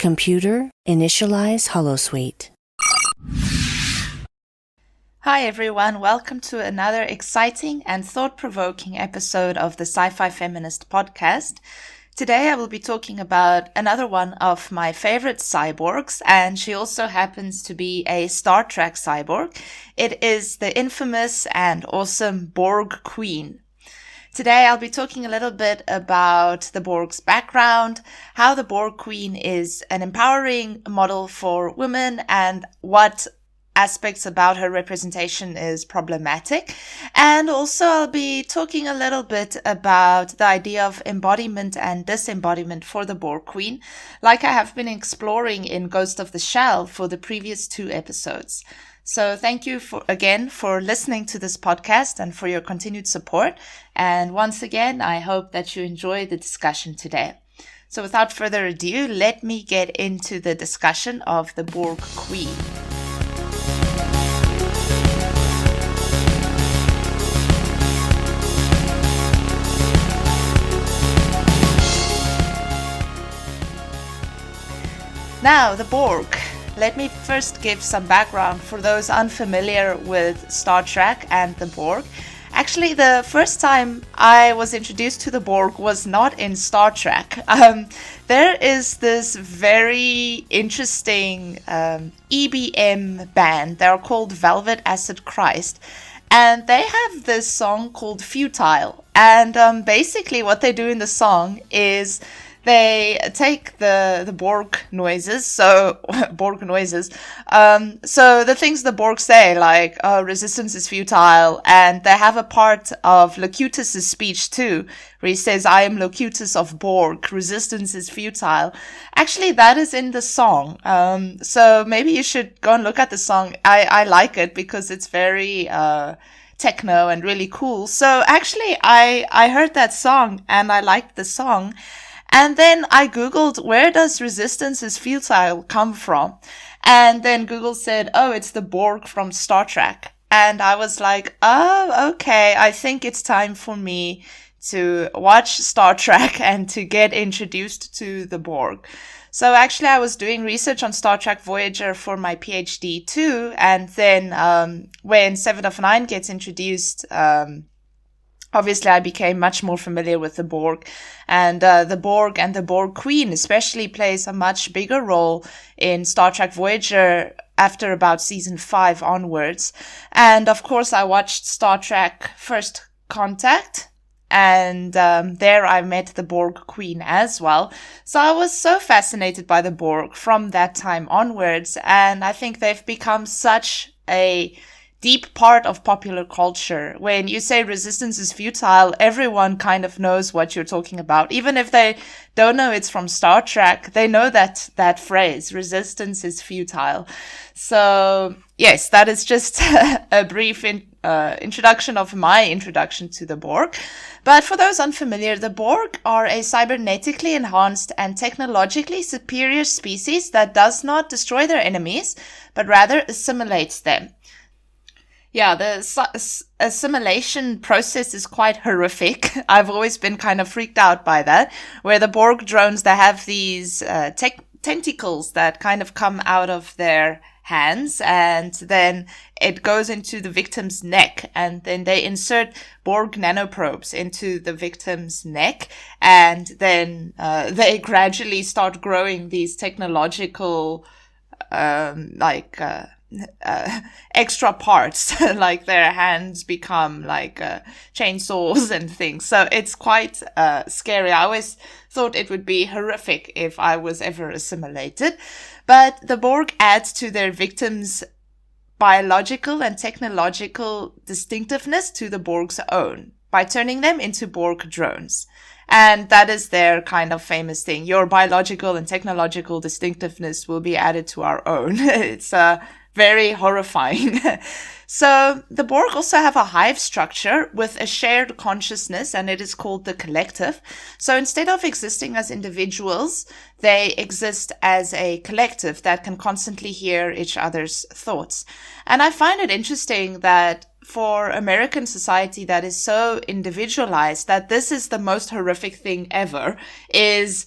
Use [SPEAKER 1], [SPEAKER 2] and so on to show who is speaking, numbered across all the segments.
[SPEAKER 1] Computer, initialize holosuite.
[SPEAKER 2] Hi everyone, welcome to another exciting and thought-provoking episode of the Sci-Fi Feminist podcast. Today I will be talking about another one of my favorite cyborgs, and she also happens to be a Star Trek cyborg. It is the infamous and awesome Borg Queen. Today I'll be talking a little bit about the Borg's background, how the Borg Queen is an empowering model for women, and what aspects about her representation is problematic. And also I'll be talking a little bit about the idea of embodiment and disembodiment for the Borg Queen, like I have been exploring in Ghost of the Shell for the previous 2 episodes. So thank you again for listening to this podcast and for your continued support. And once again, I hope that you enjoy the discussion today. So without further ado, let me get into the discussion of the Borg Queen. Now, the Borg. Let me first give some background for those unfamiliar with Star Trek and the Borg. Actually, the first time I was introduced to the Borg was not in Star Trek. There is this very interesting EBM band. They're called Velvet Acid Christ. And they have this song called Futile. And basically what they do in the song is they take the Borg noises, so the things the Borg say, like, resistance is futile, and they have a part of Locutus's speech too, where he says, I am Locutus of Borg, resistance is futile. Actually, that is in the song, so maybe you should go and look at the song. I like it because it's very techno and really cool. So actually, I heard that song, and I liked the song. And then I Googled, where does resistance is futile come from? And then Google said, oh, it's the Borg from Star Trek. And I was like, oh, okay, I think it's time for me to watch Star Trek and to get introduced to the Borg. So actually I was doing research on Star Trek Voyager for my PhD too. And then when 7 of 9 gets introduced, obviously, I became much more familiar with the Borg, and the Borg and the Borg Queen especially plays a much bigger role in Star Trek Voyager after about season 5 onwards. And of course, I watched Star Trek First Contact, and there I met the Borg Queen as well. So I was so fascinated by the Borg from that time onwards, and I think they've become such a deep part of popular culture. When you say resistance is futile, everyone kind of knows what you're talking about. Even if they don't know it's from Star Trek, they know that phrase, resistance is futile. So yes, that is just a brief introduction of my introduction to the Borg. But for those unfamiliar, the Borg are a cybernetically enhanced and technologically superior species that does not destroy their enemies, but rather assimilates them. Yeah, the assimilation process is quite horrific. I've always been kind of freaked out by that, where the Borg drones, they have these tentacles that kind of come out of their hands, and then it goes into the victim's neck, and then they insert Borg nanoprobes into the victim's neck, and then they gradually start growing these technological extra parts, like their hands become like chainsaws and things. So it's quite scary. I always thought it would be horrific if I was ever assimilated. But the Borg adds to their victims' biological and technological distinctiveness to the Borg's own by turning them into Borg drones. And that is their kind of famous thing. Your biological and technological distinctiveness will be added to our own. It's very horrifying. So the Borg also have a hive structure with a shared consciousness, and it is called the collective. So instead of existing as individuals, they exist as a collective that can constantly hear each other's thoughts. And I find it interesting that for American society that is so individualized, that this is the most horrific thing ever, is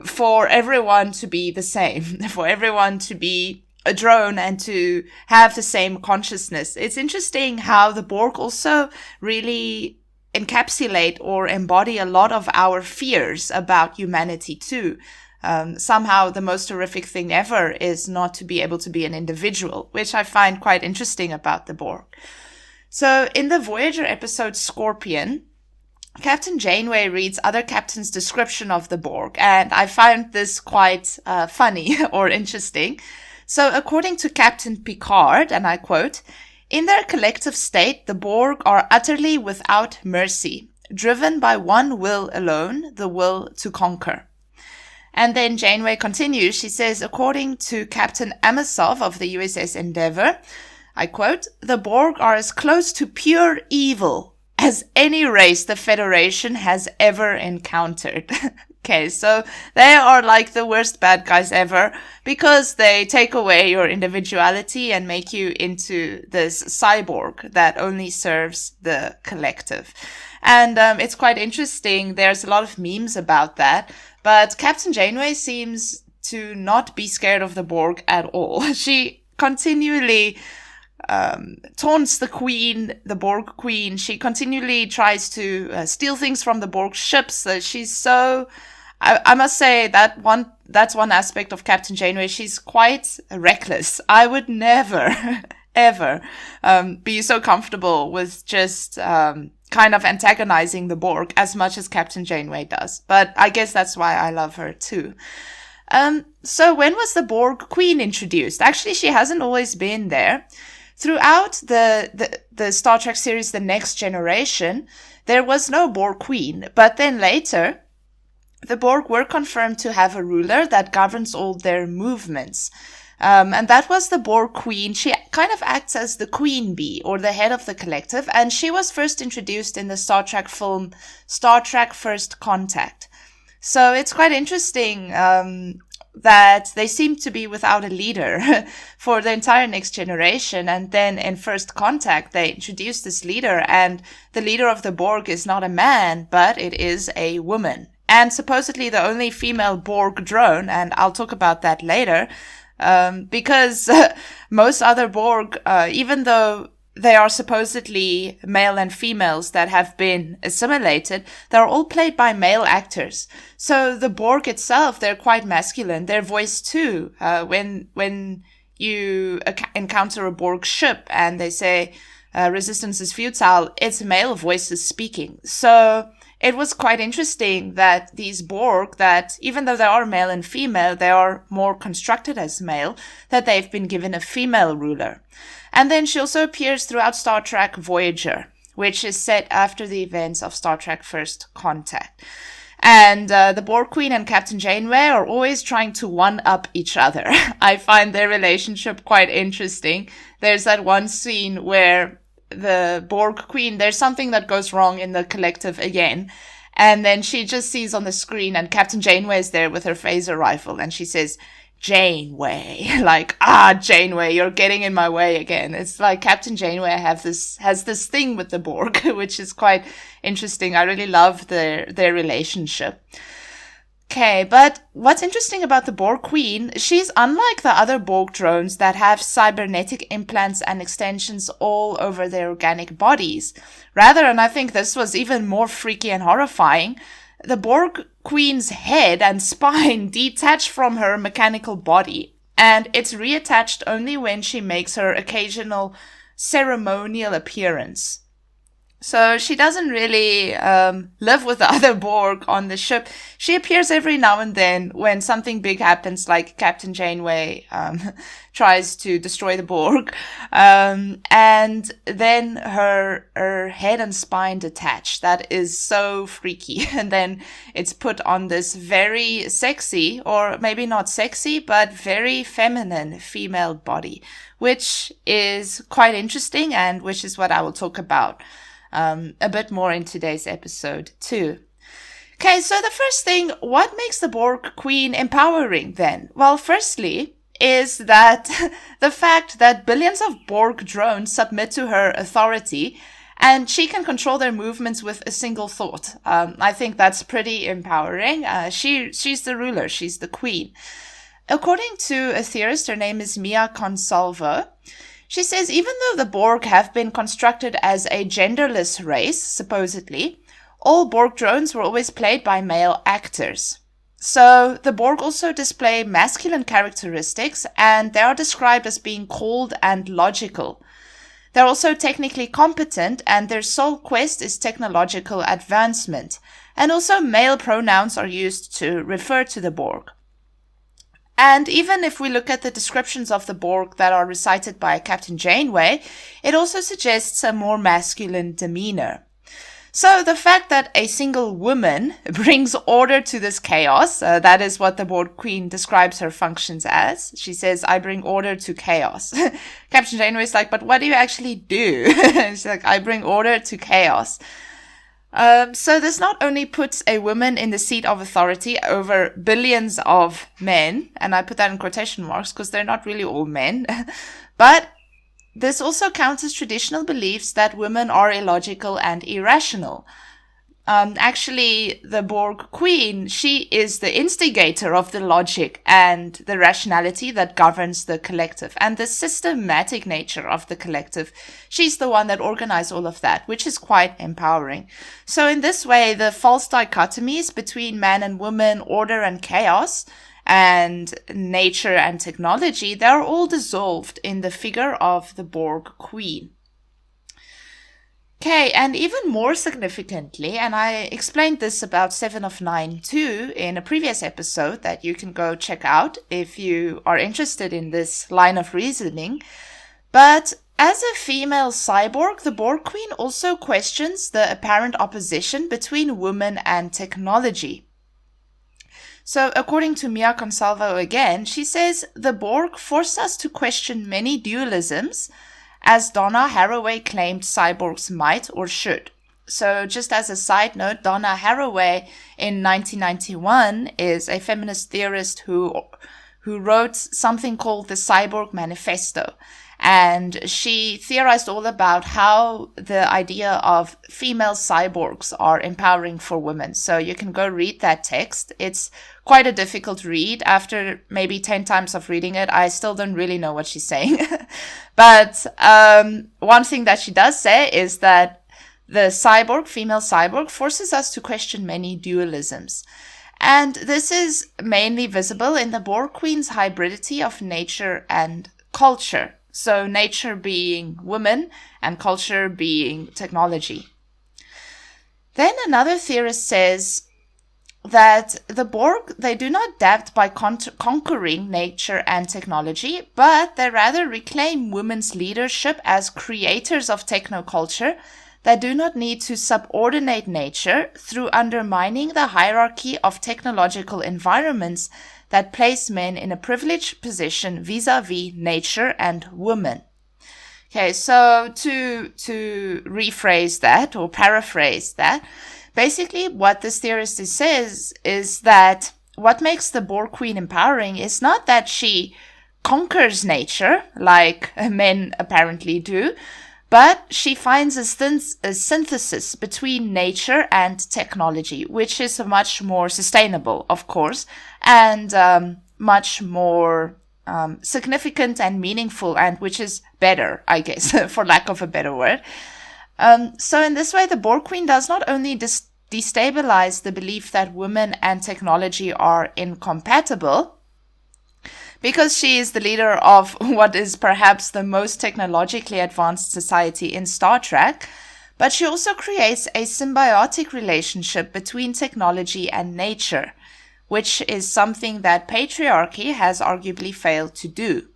[SPEAKER 2] for everyone to be the same, for everyone to be a drone and to have the same consciousness. It's interesting how the Borg also really encapsulate or embody a lot of our fears about humanity too. Somehow the most horrific thing ever is not to be able to be an individual, which I find quite interesting about the Borg. So in the Voyager episode Scorpion, Captain Janeway reads other captains' description of the Borg, and I find this quite funny or interesting. So according to Captain Picard, and I quote, "In their collective state, the Borg are utterly without mercy, driven by one will alone, the will to conquer." And then Janeway continues. She says, according to Captain Amosov of the USS Endeavour, I quote, "The Borg are as close to pure evil as any race the Federation has ever encountered." Okay, so they are like the worst bad guys ever because they take away your individuality and make you into this cyborg that only serves the collective. And it's quite interesting. There's a lot of memes about that. But Captain Janeway seems to not be scared of the Borg at all. She continually taunts the Queen, the Borg Queen. She continually tries to steal things from the Borg ships. She's so... I must say that's one aspect of Captain Janeway. She's quite reckless. I would never, ever be so comfortable with just kind of antagonizing the Borg as much as Captain Janeway does. But I guess that's why I love her too. So when was the Borg Queen introduced? Actually, she hasn't always been there. Throughout the Star Trek series The Next Generation, there was no Borg Queen. But then later, the Borg were confirmed to have a ruler that governs all their movements. And that was the Borg Queen. She kind of acts as the queen bee, or the head of the collective, and she was first introduced in the Star Trek film Star Trek First Contact. So it's quite interesting that they seem to be without a leader for the entire Next Generation, and then in First Contact they introduced this leader, and the leader of the Borg is not a man, but it is a woman. And supposedly the only female Borg drone, and I'll talk about that later, because most other Borg, even though they are supposedly male and females that have been assimilated, they're all played by male actors. So the Borg itself, they're quite masculine. Their voice too, when you encounter a Borg ship and they say resistance is futile, it's male voices speaking. So it was quite interesting that these Borg, that even though they are male and female, they are more constructed as male, that they've been given a female ruler. And then she also appears throughout Star Trek Voyager, which is set after the events of Star Trek First Contact. And the Borg Queen and Captain Janeway are always trying to one-up each other. I find their relationship quite interesting. There's that one scene where the Borg Queen, there's something that goes wrong in the collective again. And then she just sees on the screen and Captain Janeway is there with her phaser rifle and she says, "Janeway," like, Janeway, you're getting in my way again. It's like Captain Janeway has this thing with the Borg, which is quite interesting. I really love their relationship. Okay, but what's interesting about the Borg Queen, she's unlike the other Borg drones that have cybernetic implants and extensions all over their organic bodies. Rather, and I think this was even more freaky and horrifying, the Borg Queen's head and spine detach from her mechanical body, and it's reattached only when she makes her occasional ceremonial appearance. So she doesn't really live with the other Borg on the ship. She appears every now and then when something big happens, like Captain Janeway tries to destroy the Borg. And then her head and spine detach. That is so freaky. And then it's put on this very sexy, or maybe not sexy, but very feminine female body, which is quite interesting and which is what I will talk about a bit more in today's episode too. Okay, so the first thing, what makes the Borg Queen empowering then? Well, firstly, is that the fact that billions of Borg drones submit to her authority and she can control their movements with a single thought. I think that's pretty empowering. She's the ruler. She's the queen. According to a theorist, her name is Mia Consalvo, she says even though the Borg have been constructed as a genderless race, supposedly, all Borg drones were always played by male actors. So the Borg also display masculine characteristics, and they are described as being cold and logical. They're also technically competent, and their sole quest is technological advancement. And also male pronouns are used to refer to the Borg. And even if we look at the descriptions of the Borg that are recited by Captain Janeway, it also suggests a more masculine demeanor. So the fact that a single woman brings order to this chaos, that is what the Borg Queen describes her functions as. She says, I bring order to chaos. Captain Janeway is like, but what do you actually do? She's like, I bring order to chaos. So this not only puts a woman in the seat of authority over billions of men, and I put that in quotation marks because they're not really all men, but this also counters traditional beliefs that women are illogical and irrational. Actually, the Borg Queen, she is the instigator of the logic and the rationality that governs the collective and the systematic nature of the collective. She's the one that organized all of that, which is quite empowering. So in this way, the false dichotomies between man and woman, order and chaos, and nature and technology, they're all dissolved in the figure of the Borg Queen. Okay, and even more significantly, and I explained this about 7 of 9 too in a previous episode that you can go check out if you are interested in this line of reasoning, but as a female cyborg, the Borg Queen also questions the apparent opposition between woman and technology. So according to Mia Consalvo again, she says, the Borg force us to question many dualisms, as Donna Haraway claimed cyborgs might or should. So just as a side note, Donna Haraway in 1991 is a feminist theorist who wrote something called the Cyborg Manifesto. And she theorized all about how the idea of female cyborgs are empowering for women. So you can go read that text. It's quite a difficult read. After maybe 10 times of reading it, I still don't really know what she's saying. But one thing that she does say is that the cyborg, female cyborg, forces us to question many dualisms. And this is mainly visible in the Borg Queen's hybridity of nature and culture. So nature being woman and culture being technology. Then another theorist says that the Borg, they do not adapt by conquering nature and technology, but they rather reclaim women's leadership as creators of technoculture that do not need to subordinate nature through undermining the hierarchy of technological environments that place men in a privileged position vis-a-vis nature and woman. Okay, so to rephrase that or paraphrase that, basically what this theorist says is that what makes the Borg Queen empowering is not that she conquers nature like men apparently do, but she finds a synthesis between nature and technology, which is much more sustainable, of course, and much more significant and meaningful, and which is better, I guess, for lack of a better word. So in this way, the Borg Queen does not only destabilize the belief that women and technology are incompatible, because she is the leader of what is perhaps the most technologically advanced society in Star Trek, but she also creates a symbiotic relationship between technology and nature, which is something that patriarchy has arguably failed to do.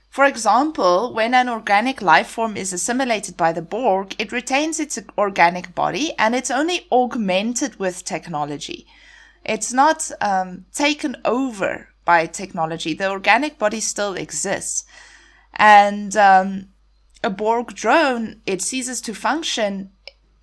[SPEAKER 2] For example, when an organic life form is assimilated by the Borg, it retains its organic body and it's only augmented with technology. It's not taken over by technology. The organic body still exists. And a Borg drone, it ceases to function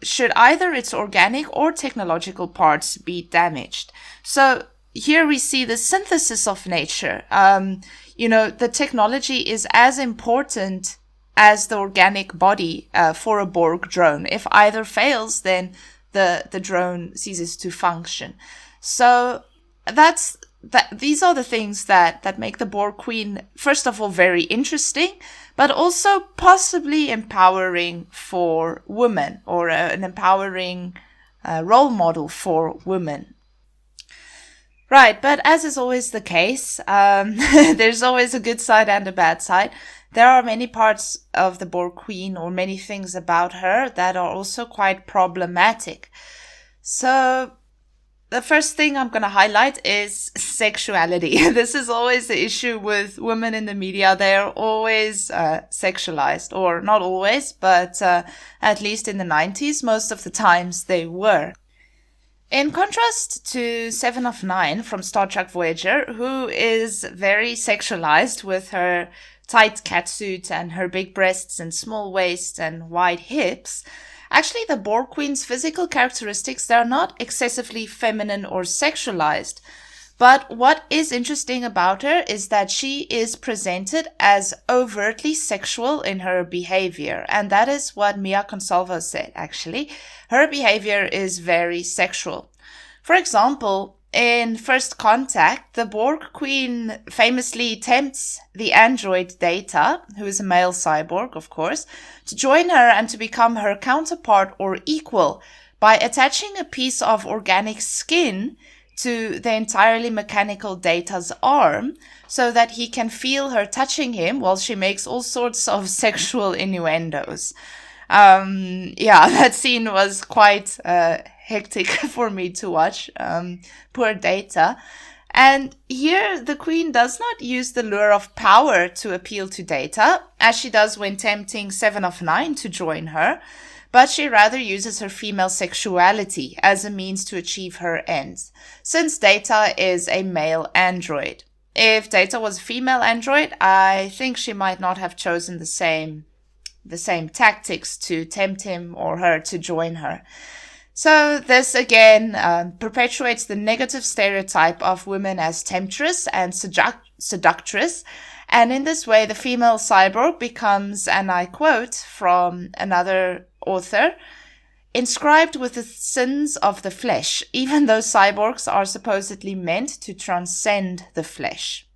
[SPEAKER 2] should either its organic or technological parts be damaged. So here we see the synthesis of nature. The technology is as important as the organic body for a Borg drone. If either fails, then the drone ceases to function. So these are the things that make the Borg Queen, first of all, very interesting, but also possibly empowering for women, or an empowering role model for women. Right, but as is always the case, there's always a good side and a bad side. There are many parts of the Borg Queen, or many things about her, that are also quite problematic. So the first thing I'm going to highlight is sexuality. This is always the issue with women in the media. They're always sexualized, or not always, but at least in the 90s, most of the times they were. In contrast to Seven of Nine from Star Trek Voyager, who is very sexualized with her tight catsuit and her big breasts and small waist and wide hips, actually the Borg Queen's physical characteristics, they're not excessively feminine or sexualized. But what is interesting about her is that she is presented as overtly sexual in her behavior. And that is what Mia Consalvo said, actually. Her behavior is very sexual. For example, in First Contact, the Borg Queen famously tempts the android Data, who is a male cyborg, of course, to join her and to become her counterpart or equal by attaching a piece of organic skin to the entirely mechanical Data's arm so that he can feel her touching him while she makes all sorts of sexual innuendos. That scene was quite hectic for me to watch. Poor Data. And here the Queen does not use the lure of power to appeal to Data, as she does when tempting Seven of Nine to join her, but she rather uses her female sexuality as a means to achieve her ends, since Data is a male android. If Data was a female android, I think she might not have chosen the same tactics to tempt him or her to join her. So this again perpetuates the negative stereotype of women as temptress and seductress. And in this way, the female cyborg becomes, and I quote from another author, inscribed with the sins of the flesh, even though cyborgs are supposedly meant to transcend the flesh.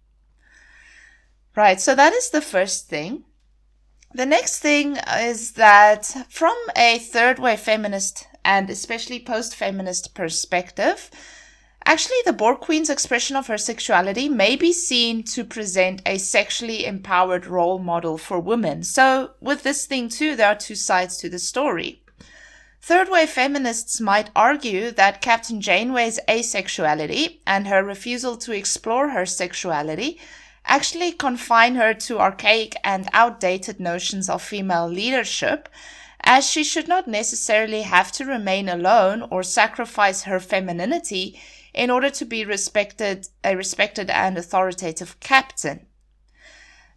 [SPEAKER 2] Right, so that is the first thing. The next thing is that from a third wave feminist and especially post-feminist perspective, actually the Borg Queen's expression of her sexuality may be seen to present a sexually empowered role model for women. So with this thing too, there are two sides to the story. Third wave feminists might argue that Captain Janeway's asexuality and her refusal to explore her sexuality actually confine her to archaic and outdated notions of female leadership, as she should not necessarily have to remain alone or sacrifice her femininity in order to be a respected and authoritative captain.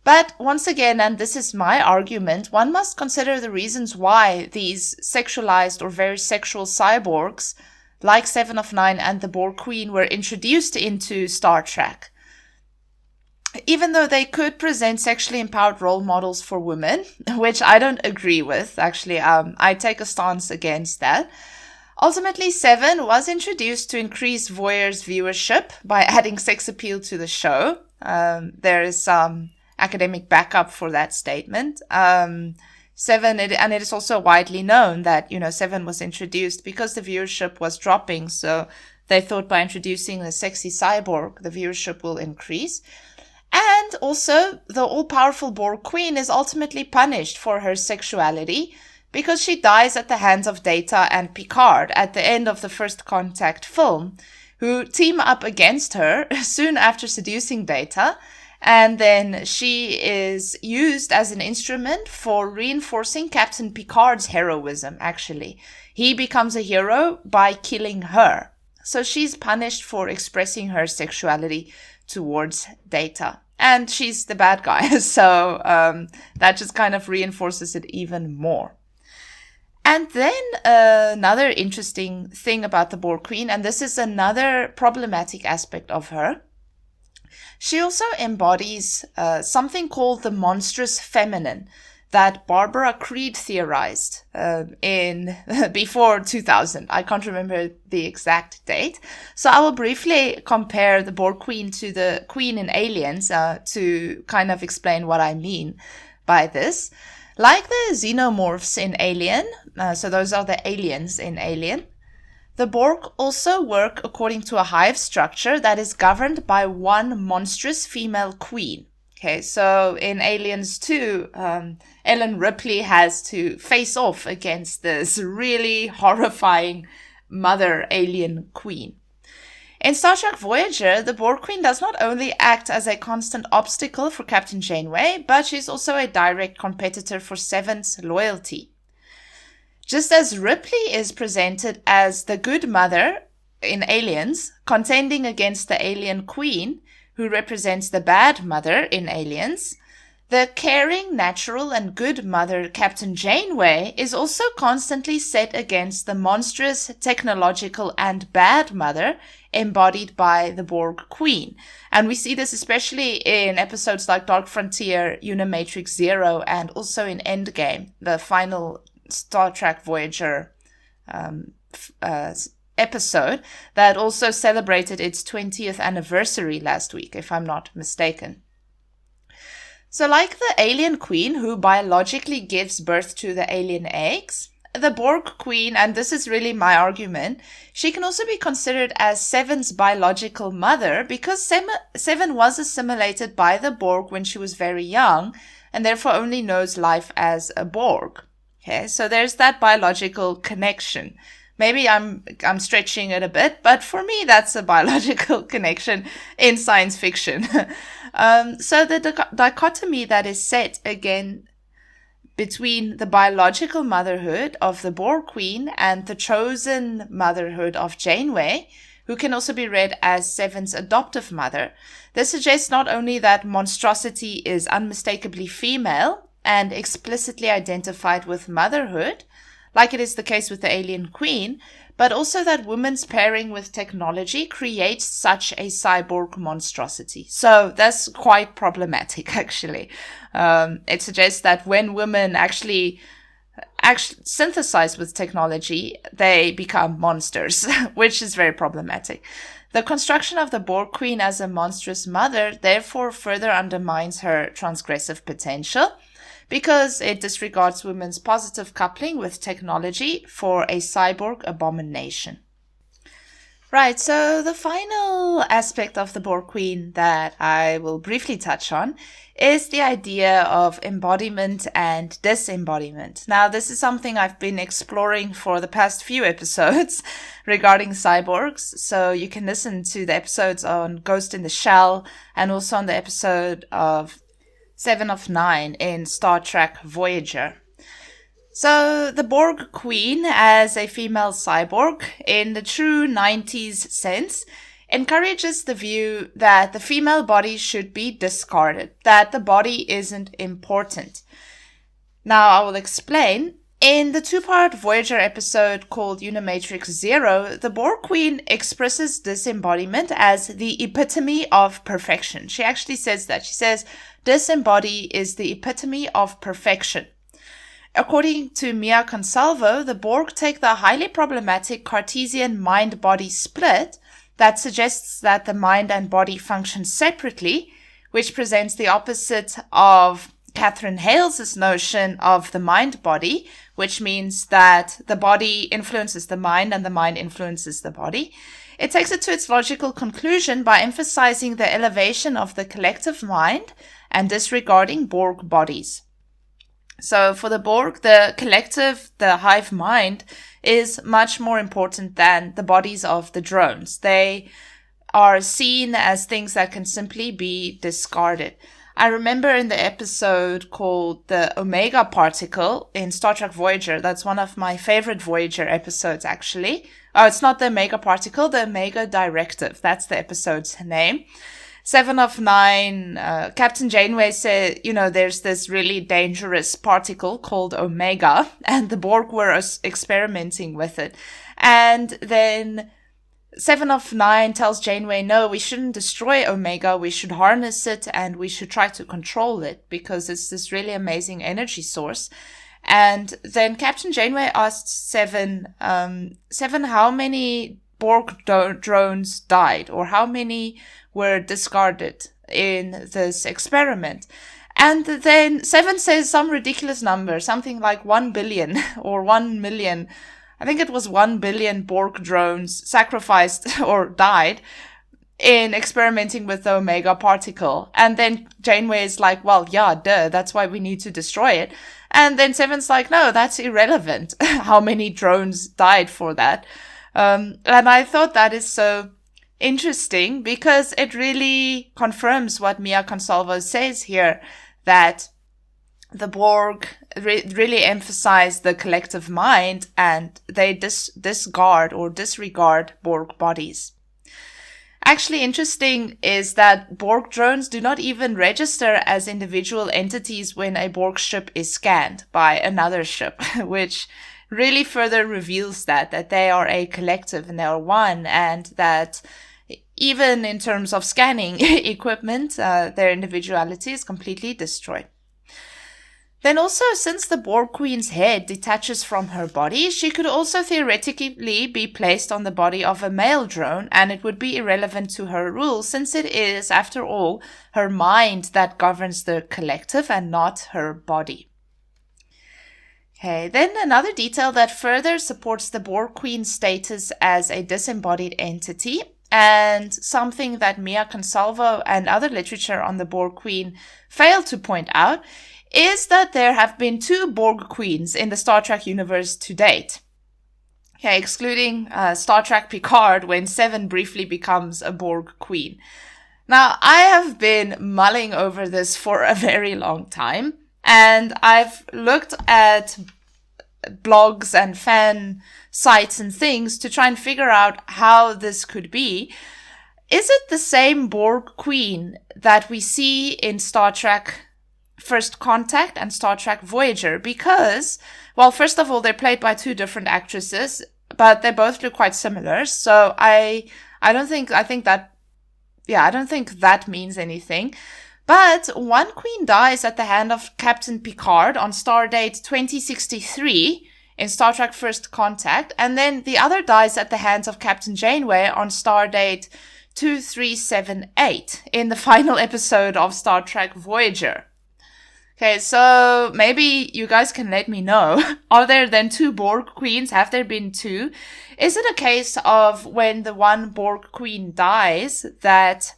[SPEAKER 2] But once again, and this is my argument, one must consider the reasons why these sexualized or very sexual cyborgs, like Seven of Nine and the Borg Queen, were introduced into Star Trek. Even though they could present sexually empowered role models for women, which I don't agree with, actually, I take a stance against that. Ultimately, Seven was introduced to increase Voyager's viewership by adding sex appeal to the show. There is some academic backup for that statement. Seven, and it is also widely known that, Seven was introduced because the viewership was dropping. So they thought by introducing a sexy cyborg, the viewership will increase. And also, the all-powerful Borg Queen is ultimately punished for her sexuality because she dies at the hands of Data and Picard at the end of the First Contact film, who team up against her soon after seducing Data, and then she is used as an instrument for reinforcing Captain Picard's heroism, actually. He becomes a hero by killing her. So she's punished for expressing her sexuality towards Data. And she's the bad guy, so that just kind of reinforces it even more. And then another interesting thing about the Borg Queen, and this is another problematic aspect of her, she also embodies something called the monstrous feminine that Barbara Creed theorized in before 2000. I can't remember the exact date. So I will briefly compare the Borg Queen to the Queen in Aliens to kind of explain what I mean by this. Like the xenomorphs in Alien, so those are the aliens in Alien, the Borg also work according to a hive structure that is governed by one monstrous female queen. Okay, so in Aliens 2, Ellen Ripley has to face off against this really horrifying mother alien queen. In Star Trek Voyager, the Borg Queen does not only act as a constant obstacle for Captain Janeway, but she's also a direct competitor for Seven's loyalty. Just as Ripley is presented as the good mother in Aliens, contending against the alien queen, who represents the bad mother in Aliens, the caring, natural, and good mother Captain Janeway is also constantly set against the monstrous, technological, and bad mother embodied by the Borg Queen. And we see this especially in episodes like Dark Frontier, Unimatrix Zero, and also in Endgame, the final Star Trek Voyager episode that also celebrated its 20th anniversary last week, if I'm not mistaken. So like the alien queen who biologically gives birth to the alien eggs, the Borg Queen, and this is really my argument, she can also be considered as Seven's biological mother because Seven was assimilated by the Borg when she was very young and therefore only knows life as a Borg. Okay, so there's that biological connection. Maybe I'm stretching it a bit, but for me, that's a biological connection in science fiction. So the dichotomy that is set again between the biological motherhood of the Borg Queen and the chosen motherhood of Janeway, who can also be read as Seven's adoptive mother, this suggests not only that monstrosity is unmistakably female and explicitly identified with motherhood, like it is the case with the alien queen, but also that women's pairing with technology creates such a cyborg monstrosity. So that's quite problematic, actually. It suggests that when women actually synthesize with technology, they become monsters, which is very problematic. The construction of the Borg Queen as a monstrous mother therefore further undermines her transgressive potential, because it disregards women's positive coupling with technology for a cyborg abomination. Right, so the final aspect of the Borg Queen that I will briefly touch on is the idea of embodiment and disembodiment. Now, this is something I've been exploring for the past few episodes regarding cyborgs, so you can listen to the episodes on Ghost in the Shell and also on the episode of 7 of 9 in Star Trek Voyager. So the Borg Queen, as a female cyborg, in the true 90s sense, encourages the view that the female body should be discarded, that the body isn't important. Now I will explain. In the two-part Voyager episode called Unimatrix Zero, the Borg Queen expresses disembodiment as the epitome of perfection. She actually says that. She says, disembody is the epitome of perfection. According to Mia Consalvo, the Borg take the highly problematic Cartesian mind-body split that suggests that the mind and body function separately, which presents the opposite of Catherine Hales' notion of the mind-body, which means that the body influences the mind and the mind influences the body. It takes it to its logical conclusion by emphasizing the elevation of the collective mind and disregarding Borg bodies. So for the Borg, the collective, the hive mind, is much more important than the bodies of the drones. They are seen as things that can simply be discarded. I remember in the episode called The Omega Particle in Star Trek Voyager, that's one of my favorite Voyager episodes actually. Oh, it's not the Omega Particle, the Omega Directive. That's the episode's name. 7 of 9, Captain Janeway said, there's this really dangerous particle called Omega, and the Borg were experimenting with it. And then Seven of Nine tells Janeway, no, we shouldn't destroy Omega, we should harness it and we should try to control it because it's this really amazing energy source. And then Captain Janeway asks Seven, how many Borg drones died, or how many were discarded in this experiment? And then Seven says some ridiculous number, something like 1 billion or 1 million. I think it was 1 billion Borg drones sacrificed or died in experimenting with the Omega particle. And then Janeway is like, well, yeah, duh, that's why we need to destroy it. And then Seven's like, no, that's irrelevant. How many drones died for that? And I thought that is so interesting because it really confirms what Mia Consalvo says here, that the Borg really emphasize the collective mind and they discard or disregard Borg bodies. Actually interesting is that Borg drones do not even register as individual entities when a Borg ship is scanned by another ship, which really further reveals that they are a collective and they are one, and that even in terms of scanning equipment, their individuality is completely destroyed. Then also, since the Borg Queen's head detaches from her body, she could also theoretically be placed on the body of a male drone, and it would be irrelevant to her rule, since it is, after all, her mind that governs the collective and not her body. Okay, then another detail that further supports the Borg Queen's status as a disembodied entity, and something that Mia Consalvo and other literature on the Borg Queen failed to point out, is that there have been 2 Borg Queens in the Star Trek universe to date. Okay, excluding Star Trek Picard, when Seven briefly becomes a Borg Queen. Now, I have been mulling over this for a very long time, and I've looked at blogs and fan sites and things to try and figure out how this could be. Is it the same Borg Queen that we see in Star Trek First Contact and Star Trek Voyager? Because, well, first of all, they're played by 2 different actresses, but they both look quite similar. So I don't think that means anything. But one queen dies at the hand of Captain Picard on Stardate 2063 in Star Trek First Contact, and then the other dies at the hands of Captain Janeway on Stardate 2378 in the final episode of Star Trek Voyager. Okay, so maybe you guys can let me know. Are there then 2 Borg Queens? Have there been 2? Is it a case of when the one Borg Queen dies that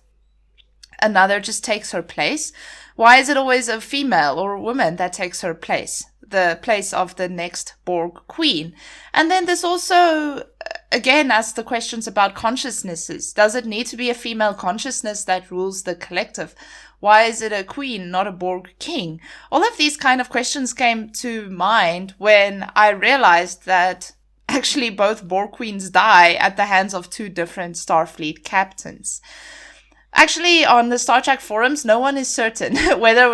[SPEAKER 2] another just takes her place? Why is it always a female or a woman that takes her place? The place of the next Borg Queen. And then there's also, again, asks the questions about consciousnesses. Does it need to be a female consciousness that rules the collective? Why is it a queen, not a Borg king? All of these kind of questions came to mind when I realized that actually both Borg queens die at the hands of 2 different Starfleet captains. Actually, on the Star Trek forums, no one is certain whether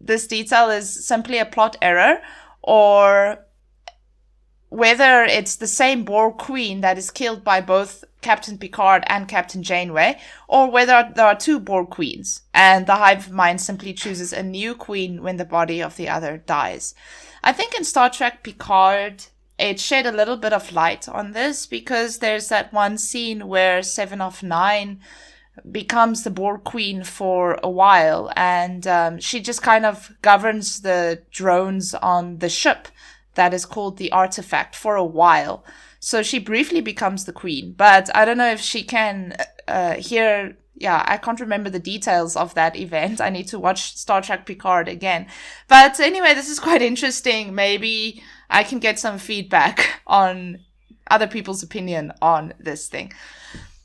[SPEAKER 2] this detail is simply a plot error or whether it's the same Borg Queen that is killed by both Captain Picard and Captain Janeway, or whether there are 2 Borg Queens, and the hive mind simply chooses a new queen when the body of the other dies. I think in Star Trek Picard, it shed a little bit of light on this, because there's that one scene where Seven of Nine becomes the Borg Queen for a while, and she just kind of governs the drones on the ship that is called the Artifact for a while. So she briefly becomes the queen, but I don't know if she can hear. Yeah, I can't remember the details of that event. I need to watch Star Trek Picard again. But anyway, this is quite interesting. Maybe I can get some feedback on other people's opinion on this thing.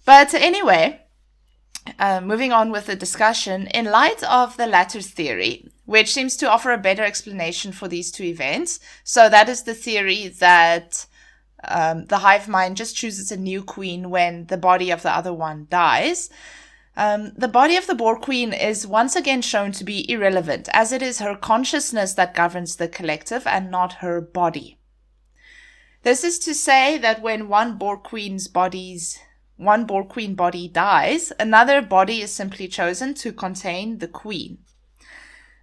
[SPEAKER 2] But anyway, moving on with the discussion, in light of the latter theory, which seems to offer a better explanation for these 2 events. So that is the theory that the hive mind just chooses a new queen when the body of the other one dies. The body of the Borg Queen is once again shown to be irrelevant, as it is her consciousness that governs the collective and not her body. This is to say that when one Borg Queen's one Borg Queen body dies, another body is simply chosen to contain the Queen.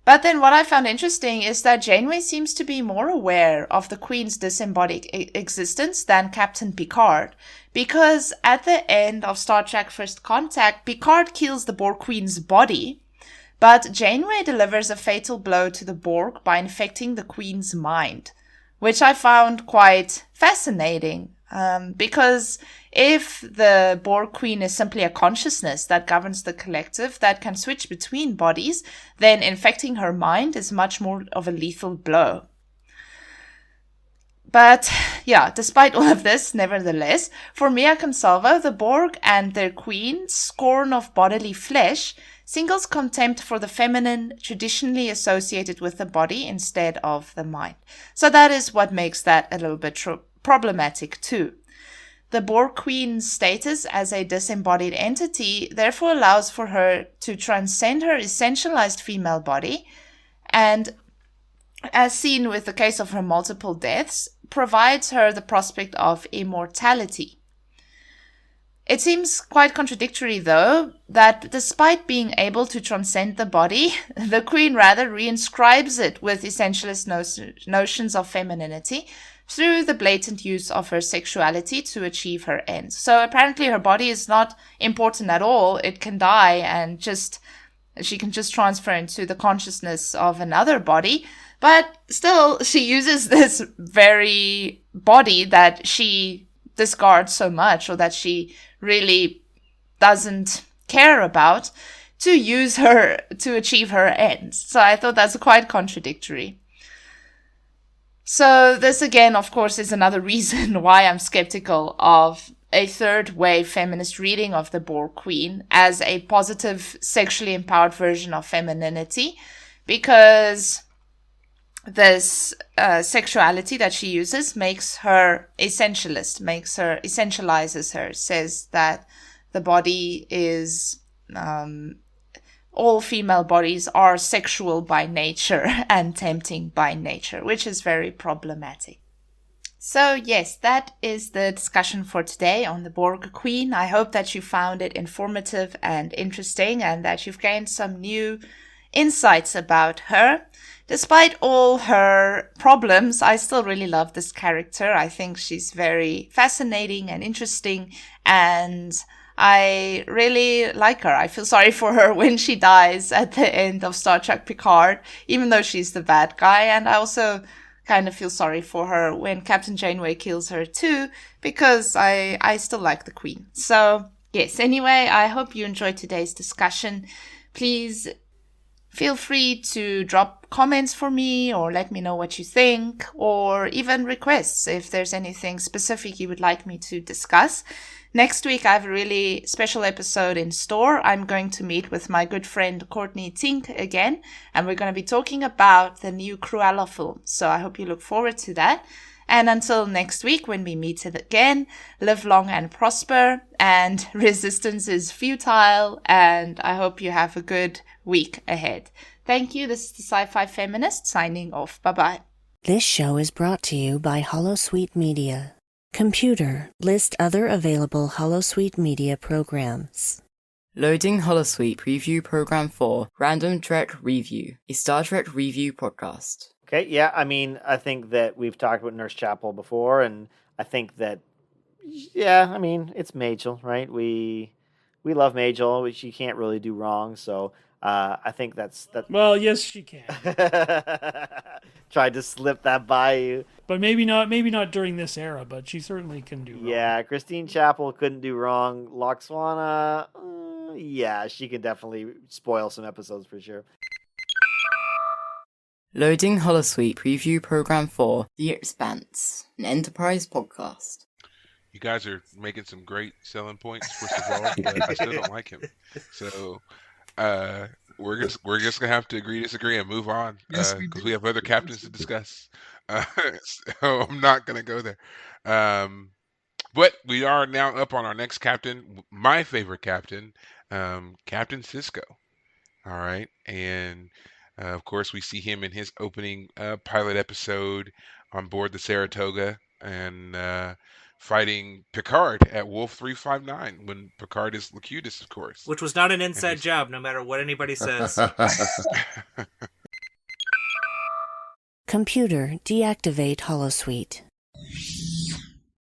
[SPEAKER 2] But then what I found interesting is that Janeway seems to be more aware of the Queen's disembodied existence than Captain Picard, because at the end of Star Trek First Contact, Picard kills the Borg Queen's body, but Janeway delivers a fatal blow to the Borg by infecting the Queen's mind, which I found quite fascinating. Because if the Borg Queen is simply a consciousness that governs the collective that can switch between bodies, then infecting her mind is much more of a lethal blow. But yeah, despite all of this, nevertheless, for Mia Consalvo, the Borg and their Queen's scorn of bodily flesh signals contempt for the feminine traditionally associated with the body instead of the mind. So that is what makes that a little bit problematic too. The Borg Queen's status as a disembodied entity therefore allows for her to transcend her essentialized female body, and as seen with the case of her multiple deaths, provides her the prospect of immortality. It seems quite contradictory, though, that despite being able to transcend the body, the Queen rather reinscribes it with essentialist notions of femininity through the blatant use of her sexuality to achieve her ends. So apparently her body is not important at all. It can die and she can just transfer into the consciousness of another body. But still, she uses this very body that she discards so much, or that she really doesn't care about, to use her to achieve her ends. So I thought that's quite contradictory. So this again, of course, is another reason why I'm skeptical of a third wave feminist reading of the Borg Queen as a positive, sexually empowered version of femininity, because this sexuality that she uses makes her essentialist, essentializes her, says that the body is, all female bodies are sexual by nature and tempting by nature, which is very problematic. So yes, that is the discussion for today on the Borg Queen. I hope that you found it informative and interesting, and that you've gained some new insights about her. Despite all her problems, I still really love this character. I think she's very fascinating and interesting, and I really like her. I feel sorry for her when she dies at the end of Star Trek Picard, even though she's the bad guy. And I also kind of feel sorry for her when Captain Janeway kills her too, because I still like the Queen. So yes, anyway, I hope you enjoyed today's discussion. Please feel free to drop comments for me, or let me know what you think, or even requests if there's anything specific you would like me to discuss. Next week, I have a really special episode in store. I'm going to meet with my good friend Courtney Tink again, and we're going to be talking about the new Cruella film. So I hope you look forward to that. And until next week, when we meet again, live long and prosper, and resistance is futile, and I hope you have a good week ahead. Thank you. This is the Sci-Fi Feminist signing off. Bye-bye.
[SPEAKER 1] This show is brought to you by Holosuite Media. Computer, list other available Holosuite Media programs.
[SPEAKER 3] Loading Holosuite Preview Program 4, Random Trek Review, a Star Trek review podcast.
[SPEAKER 4] Okay, yeah, I mean, I think that we've talked about Nurse Chapel before, and I think that, yeah, I mean, it's Majel, right? We love Majel, which she can't really do wrong, so I think that's...
[SPEAKER 5] Well, yes, she can.
[SPEAKER 4] Tried to slip that by you.
[SPEAKER 5] But maybe not during this era, but she certainly can do wrong.
[SPEAKER 4] Yeah, Christine Chapel couldn't do wrong. Loxwana, yeah, she can definitely spoil some episodes for sure.
[SPEAKER 3] Loading Holosuite Preview Program 4, The Expanse, an Enterprise podcast.
[SPEAKER 6] You guys are making some great selling points, first of all, but I still don't like him. So we're just gonna have to agree to disagree and move on, because we have other captains to discuss. So I'm not gonna go there. But we are now up on our next captain, my favorite captain, Captain Sisko. All right, and of course we see him in his opening pilot episode on board the Saratoga, and fighting Picard at Wolf 359 when Picard is Locutus, of course.
[SPEAKER 7] Which was not an inside job, no matter what anybody says.
[SPEAKER 1] Computer, deactivate holosuite.